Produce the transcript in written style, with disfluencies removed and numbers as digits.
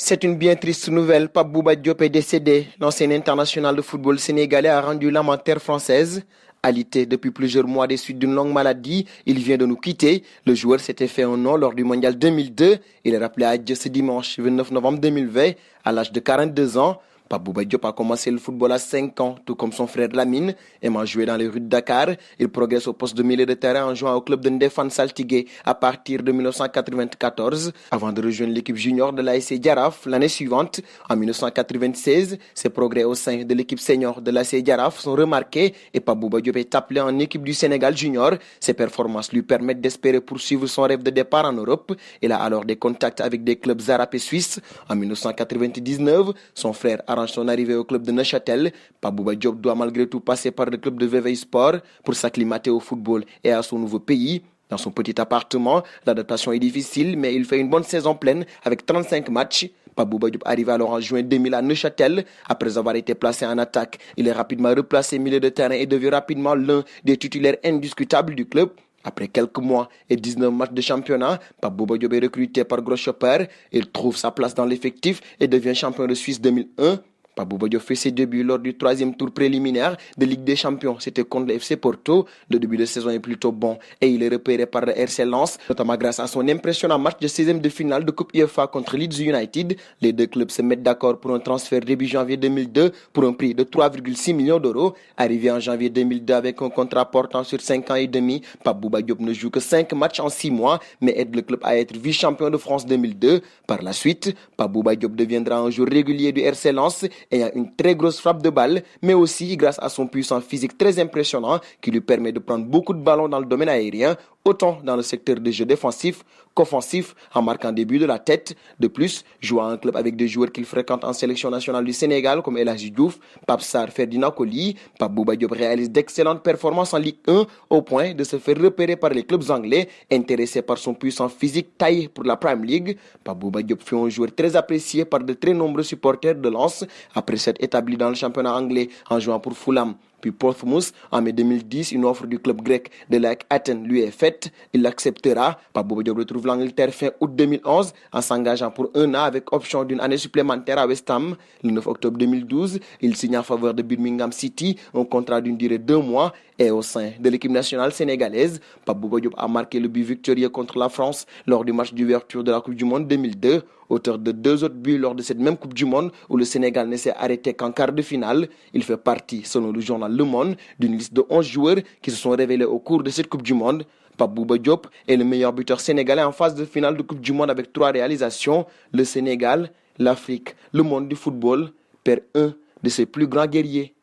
C'est une bien triste nouvelle. Pape Bouba Diop est décédé. L'ancien international de football sénégalais a rendu l'âme en terre française. Alité depuis plusieurs mois des suites d'une longue maladie, il vient de nous quitter. Le joueur s'était fait un nom lors du mondial 2002. Il est rappelé à Dieu ce dimanche 29 novembre 2020 à l'âge de 42 ans. Pape Bouba Diop a commencé le football à 5 ans, tout comme son frère Lamine, aimant jouer dans les rues de Dakar. Il progresse au poste de milieu de terrain en jouant au club de Ndefane Saltigué à partir de 1994, avant de rejoindre l'équipe junior de l'ASC Jaraaf l'année suivante. En 1996, ses progrès au sein de l'équipe senior de l'ASC Jaraaf sont remarqués et Pape Bouba Diop est appelé en équipe du Sénégal junior. Ses performances lui permettent d'espérer poursuivre son rêve de départ en Europe. Il a alors des contacts avec des clubs arabes et suisses. En 1999, son frère arrange son arrivée au club de Neuchâtel. Pape Bouba Diop doit malgré tout passer par le club de Vevey Sport pour s'acclimater au football et à son nouveau pays. Dans son petit appartement, l'adaptation est difficile, mais il fait une bonne saison pleine avec 35 matchs. Pape Bouba Diop arrive alors en juin 2000 à Neuchâtel. Après avoir été placé en attaque, il est rapidement replacé milieu de terrain et devient rapidement l'un des titulaires indiscutables du club. Après quelques mois et 19 matchs de championnat, Pape Bouba Diop est recruté par Grosshopper. Il trouve sa place dans l'effectif et devient champion de Suisse 2001. Pape Bouba Diop fait ses débuts lors du 3e tour préliminaire de Ligue des Champions. C'était contre le FC Porto. Le début de saison est plutôt bon et il est repéré par le RC Lens, notamment grâce à son impressionnant match de 16e de finale de Coupe UEFA contre Leeds United. Les deux clubs se mettent d'accord pour un transfert début janvier 2002 pour un prix de 3,6 millions d'euros. Arrivé en janvier 2002 avec un contrat portant sur 5 ans et demi, Pape Bouba Diop ne joue que 5 matchs en 6 mois, mais aide le club à être vice-champion de France 2002. Par la suite, Pape Bouba Diop deviendra un joueur régulier du RC Lens ayant une très grosse frappe de balle, mais aussi grâce à son puissant physique très impressionnant qui lui permet de prendre beaucoup de ballons dans le domaine aérien, autant dans le secteur de jeu défensif qu'offensif, en marquant des buts de la tête. De plus, jouant à un club avec des joueurs qu'il fréquente en sélection nationale du Sénégal comme El Hadji Diouf, Pape Sarr, Ferdinand Coly, Pape Bouba Diop réalise d'excellentes performances en Ligue 1 au point de se faire repérer par les clubs anglais intéressés par son puissant physique taillé pour la Premier League. Pape Bouba Diop fut un joueur très apprécié par de très nombreux supporters de Lens après s'être établi dans le championnat anglais en jouant pour Fulham. Puis Portsmouth, en mai 2010, une offre du club grec de l'AEK Athènes lui est faite. Il l'acceptera. Pape Bouba Diop retrouve l'Angleterre fin août 2011 en s'engageant pour un an avec option d'une année supplémentaire à West Ham. Le 9 octobre 2012, il signe en faveur de Birmingham City un contrat d'une durée de 2 mois. Et au sein de l'équipe nationale sénégalaise, Pape Bouba Diop a marqué le but victorieux contre la France lors du match d'ouverture de la Coupe du Monde 2002. Auteur de 2 autres buts lors de cette même Coupe du Monde où le Sénégal ne s'est arrêté qu'en quart de finale. Il fait partie, selon le journal Le Monde, d'une liste de 11 joueurs qui se sont révélés au cours de cette Coupe du Monde. Pape Bouba Diop est le meilleur buteur sénégalais en phase de finale de Coupe du Monde avec 3 réalisations. Le Sénégal, l'Afrique, le monde du football perd un de ses plus grands guerriers.